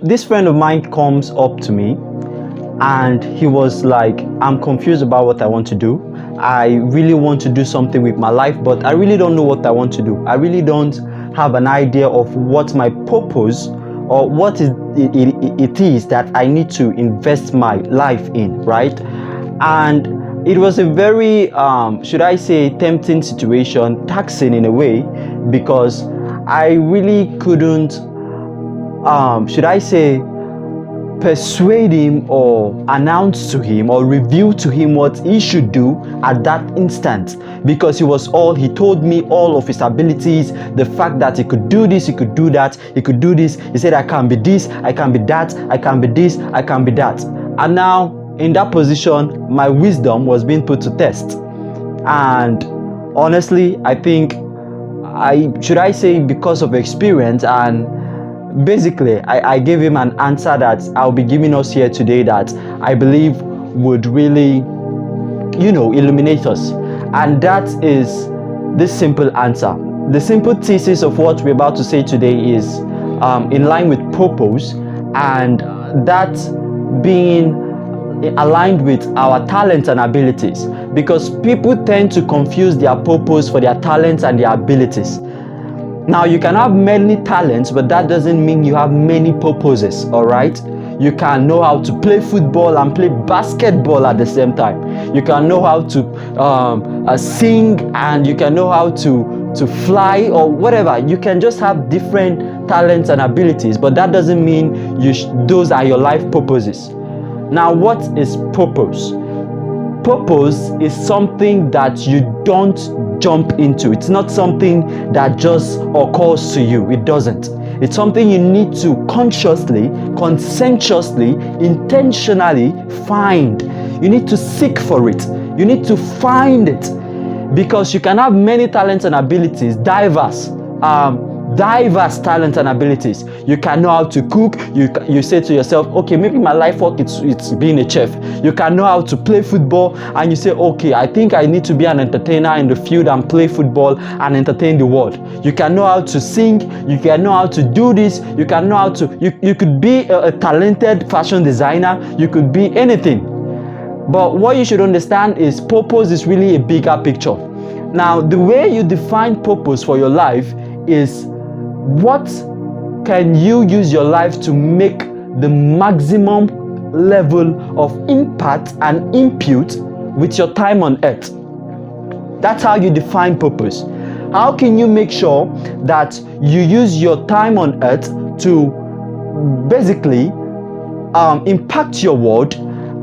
this friend of mine comes up to me and he was like, I'm confused about what I want to do. I really want to do something with my life, but I really don't know what I want to do. I really don't have an idea of what my purpose or what it is that I need to invest my life in, right? And it was a very, should I say, tempting situation, taxing in a way, because I really couldn't, should I say, persuade him or announce to him or reveal to him what he should do at that instant, because he told me all of his abilities, the fact that he could do this, he could do that, he could do this. He said, I can be this, I can be that, I can be this, I can be that. And now in that position, my wisdom was being put to test. And honestly, I think should I say, because of experience, and basically I gave him an answer that I'll be giving us here today, that I believe would really, illuminate us. And that is this simple answer. The simple thesis of what we're about to say today is in line with purpose, and that being aligned with our talents and abilities, because people tend to confuse their purpose for their talents and their abilities. Now, you can have many talents, but that doesn't mean you have many purposes, all right? You can know how to play football and play basketball at the same time. You can know how to sing, and you can know how to fly or whatever. You can just have different talents and abilities, but that doesn't mean those are your life purposes. Now, what is purpose? Purpose is something that you don't jump into. It's not something that just occurs to you. It doesn't. It's something you need to consciously, conscientiously, intentionally find. You need to seek for it. You need to find it, because you can have many talents and abilities, diverse talents and abilities. You can know how to cook. You say to yourself, okay, maybe my life work it's being a chef. You can know how to play football, and you say, okay, I think I need to be an entertainer in the field and play football and entertain the world. You can know how to sing. You can know how to do this. You can know how to, you could be a talented fashion designer. You could be anything. But what you should understand is purpose is really a bigger picture. Now, the way you define purpose for your life is, what can you use your life to make the maximum level of impact and input with your time on earth? That's how you define purpose. How can you make sure that you use your time on earth to basically impact your world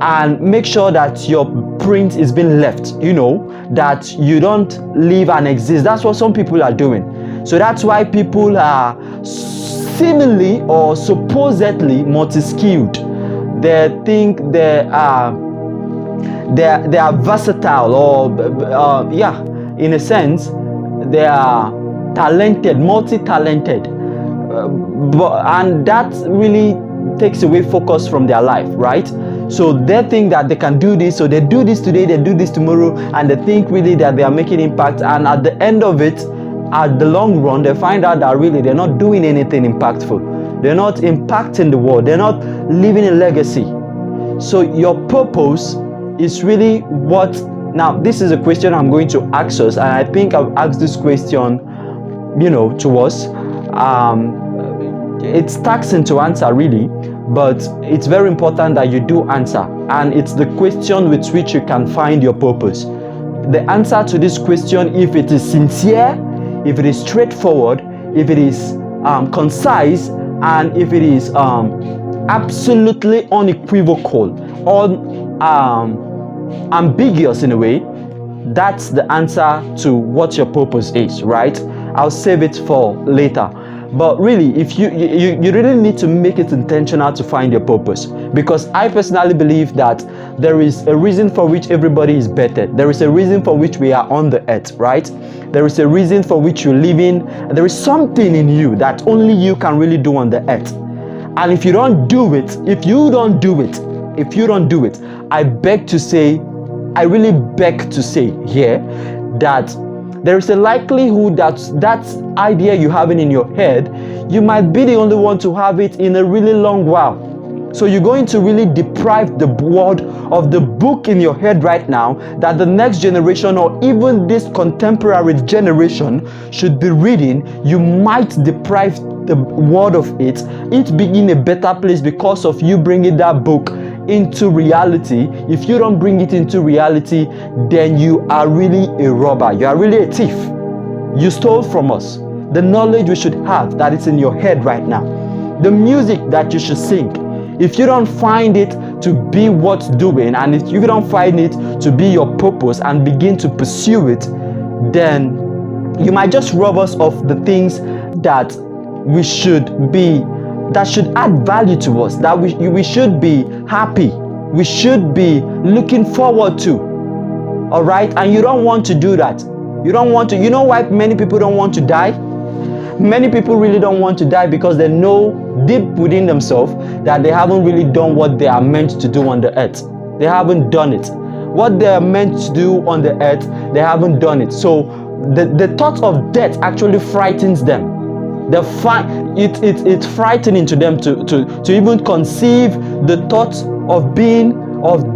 and make sure that your print is being left, that you don't live and exist? That's what some people are doing. So that's why people are seemingly or supposedly multi-skilled. They think they are versatile, or in a sense, they are talented, multi-talented, and that really takes away focus from their life, right? So they think that they can do this, so they do this today, they do this tomorrow, and they think really that they are making impact, and at the end of it, at the long run, they find out that really they're not doing anything impactful. They're not impacting the world. They're not leaving a legacy. So your purpose is really what? Now, this is a question I'm going to ask us, and I think I've asked this question, to us. It's taxing to answer really, but it's very important that you do answer. And it's the question with which you can find your purpose. The answer to this question, if it is sincere, if it is straightforward, if it is concise, and if it is absolutely unequivocal, ambiguous in a way, that's the answer to what your purpose is, right? I'll save it for later. But really, if you really need to make it intentional to find your purpose, because I personally believe that there is a reason for which everybody is better. There is a reason for which we are on the earth, right? There is a reason for which you live in. There is something in you that only you can really do on the earth. And if you don't do it, I really beg to say here that there is a likelihood that that idea you have in your head, you might be the only one to have it in a really long while. So you're going to really deprive the word of the book in your head right now that the next generation or even this contemporary generation should be reading. You might deprive the word of it being in a better place because of you bringing that book into reality. If you don't bring it into reality, then you are really a robber. You are really a thief. You stole from us the knowledge we should have that is in your head right now, the music that you should sing. If you don't find it to be what's doing, and if you don't find it to be your purpose and begin to pursue it, then you might just rob us of the things that we should be, that should add value to us, that we should be happy, we should be looking forward to. All right? And you don't want to do that. You don't want to. You know why many people don't want to die? Many people really don't want to die because they know deep within themselves that they haven't really done what they are meant to do on the earth. They haven't done it. What they are meant to do on the earth, they haven't done it. So the thought of death actually frightens them. It's frightening to them to even conceive the thought of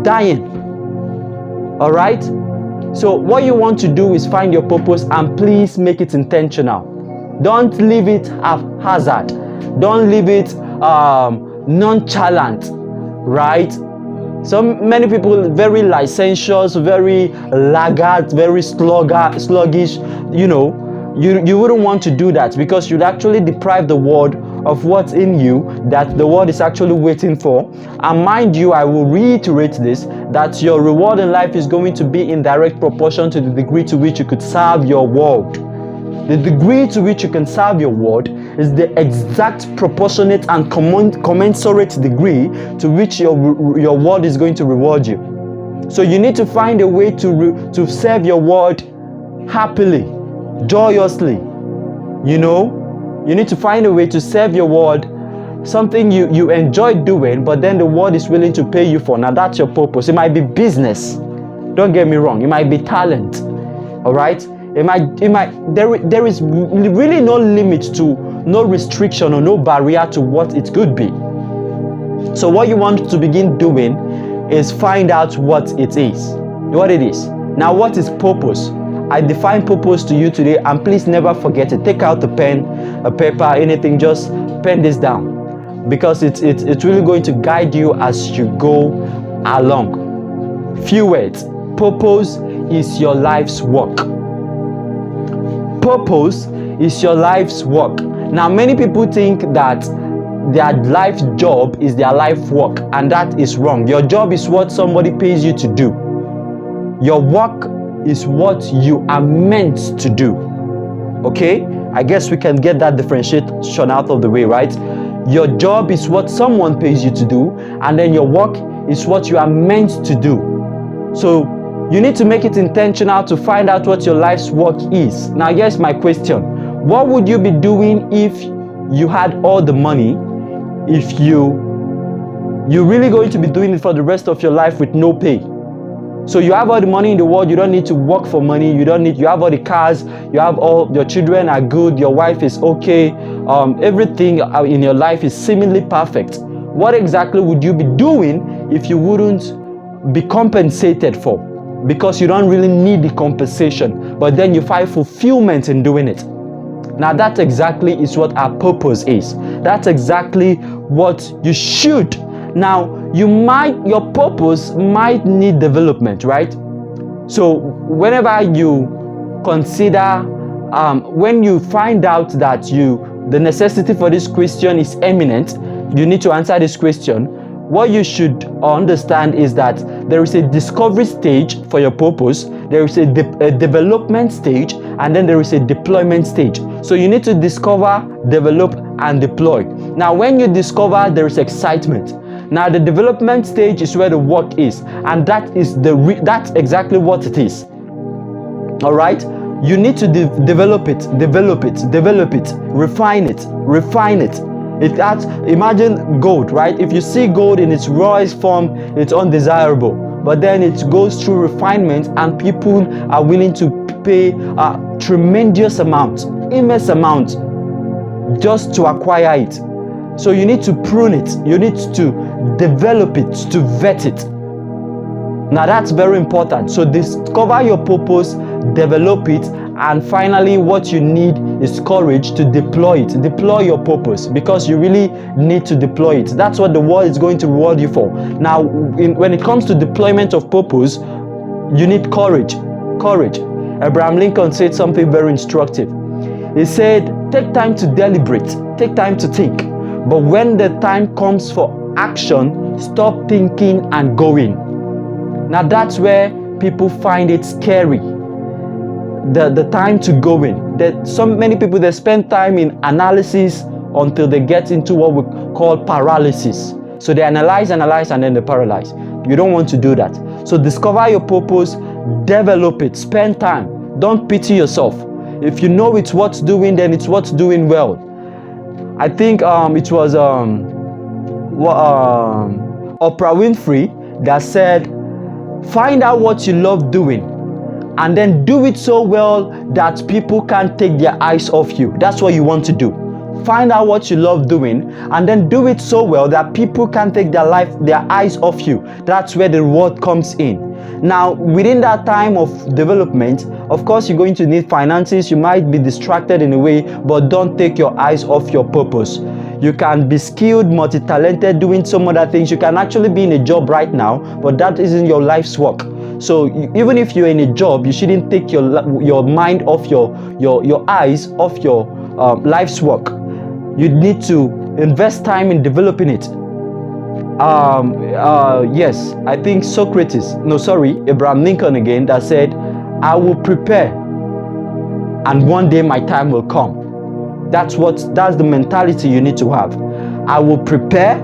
dying. All right? So what you want to do is find your purpose, and please make it intentional. Don't leave it haphazard. Don't leave it nonchalant, right? So many people very licentious, very laggard, very sluggish. You wouldn't want to do that because you'd actually deprive the world of what's in you that the world is actually waiting for. And mind you, I will reiterate this, that your reward in life is going to be in direct proportion to the degree to which you could serve your world. The degree to which you can serve your world is the exact proportionate and commensurate degree to which your world is going to reward you. So you need to find a way to serve your world happily, joyously. You need to find a way to serve your world, something you enjoy doing, but then the world is willing to pay you for. Now that's your purpose. It might be business. Don't get me wrong. It might be talent. All right? There is really no limit to, no restriction or no barrier to what it could be. So what you want to begin doing is find out what it is. Now, what is purpose? I define purpose to you today, and please never forget it. Take out a pen, a paper, anything, just pen this down, because it's really going to guide you as you go along. Few words. Purpose is your life's work. Purpose is your life's work. Now, many people think that their life job is their life work, and that is wrong. Your job is what somebody pays you to do. Your work is what you are meant to do. Okay? I guess we can get that differentiation out of the way, right? Your job is what someone pays you to do, and then your work is what you are meant to do. So you need to make it intentional to find out what your life's work is. Now, here's my question. What would you be doing if you had all the money? If you're really going to be doing it for the rest of your life with no pay? So you have all the money in the world, you don't need to work for money, you have all the cars, you have all, your children are good, your wife is okay, everything in your life is seemingly perfect. What exactly would you be doing if you wouldn't be compensated for? Because you don't really need the compensation, but then you find fulfillment in doing it. Now that exactly is what our purpose is. That's exactly what you should. Now, your purpose might need development, right? So whenever you consider, when you find out that the necessity for this question is imminent, you need to answer this question. What you should understand is that there is a discovery stage for your purpose, there is a development stage, and then there is a deployment stage. So you need to discover, develop, and deploy. Now, when you discover, there is excitement. Now, the development stage is where the work is, and that's exactly what it is. All right? You need to develop it, refine it. Imagine gold, right? If you see gold in its rawest form, it's undesirable. But then it goes through refinement, and people are willing to pay a tremendous amount, immense amount just to acquire it. So you need to prune it, you need to develop it, to vet it. Now that's very important. So discover your purpose, develop it, and finally what you need is courage to deploy it. Deploy your purpose, because you really need to deploy it. That's what the world is going to reward you for. Now when it comes to deployment of purpose, you need courage. Abraham Lincoln said something very instructive. He said, take time to deliberate, take time to think, but when the time comes for action, stop thinking and going. Now that's where people find it scary, the time to go in. That many people, they spend time in analysis until they get into what we call paralysis. So they analyze, and then they paralyze. You don't want to do that. So discover your purpose, develop it, spend time. Don't pity yourself. If you know it's what's doing, then it's what's doing well. I think it was Oprah Winfrey that said, find out what you love doing and then do it so well that people can't take their eyes off you. That's what you want to do. Find out what you love doing and then do it so well that people can't take their eyes off you. That's where the reward comes in. Now, within that time of development, of course, you're going to need finances. You might be distracted in a way, but don't take your eyes off your purpose. You can be skilled, multi-talented, doing some other things. You can actually be in a job right now, but that isn't your life's work. So even if you're in a job, you shouldn't take your mind off your eyes off your life's work. You need to invest time in developing it. Yes, I think Abraham Lincoln again, that said, I will prepare and one day my time will come. That's the mentality you need to have. I will prepare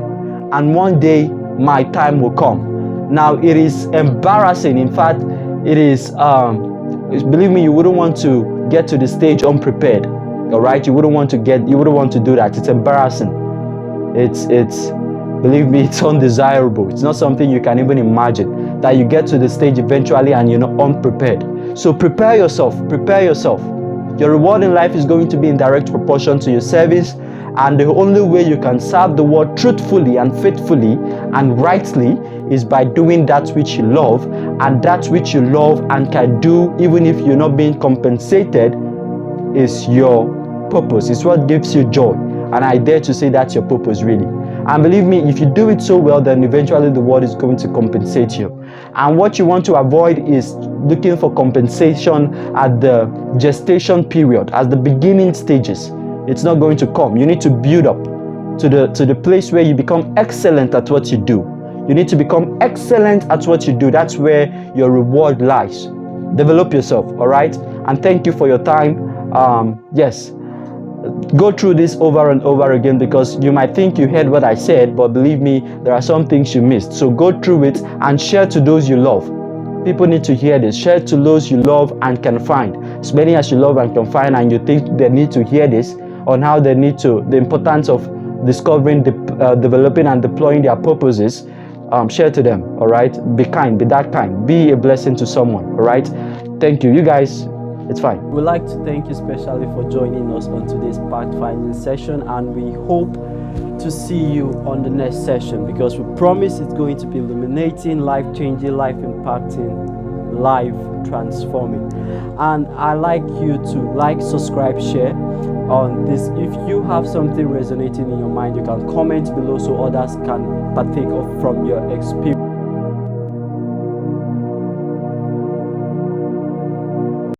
and one day my time will come. Now it is embarrassing. In fact, it is, believe me, you wouldn't want to get to the stage unprepared. All right, you wouldn't want to do that. It's embarrassing. Believe me, it's undesirable. It's not something you can even imagine, that you get to the stage eventually and you're not unprepared. So prepare yourself. Your reward in life is going to be in direct proportion to your service, and the only way you can serve the world truthfully and faithfully and rightly is by doing that which you love, and that which you love and can do even if you're not being compensated is your purpose. It's what gives you joy, and I dare to say that's your purpose, really. And believe me, if you do it so well, then eventually the world is going to compensate you. And what you want to avoid is looking for compensation at the gestation period, at the beginning stages. It's not going to come. You need to build up to the place where you become excellent at what you do. You need to become excellent at what you do. That's where your reward lies. Develop yourself, all right? And thank you for your time. Yes. Go through this over and over again, because you might think you heard what I said, but believe me, there are some things you missed. So go through it and share to those you love. People need to hear this. Share to those you love and can find. As many as you love and can find, and you think they need to hear this on how the importance of discovering, developing and deploying their purposes, share to them, all right? Be kind, be that kind. Be a blessing to someone, all right? Thank you. You guys, it's fine. We'd like to thank you especially for joining us on today's pathfinding session, and we hope to see you on the next session, because we promise it's going to be illuminating, life-changing, life-impacting, life-transforming. And I'd like you to like, subscribe, share on this. If you have something resonating in your mind, you can comment below so others can partake from your experience.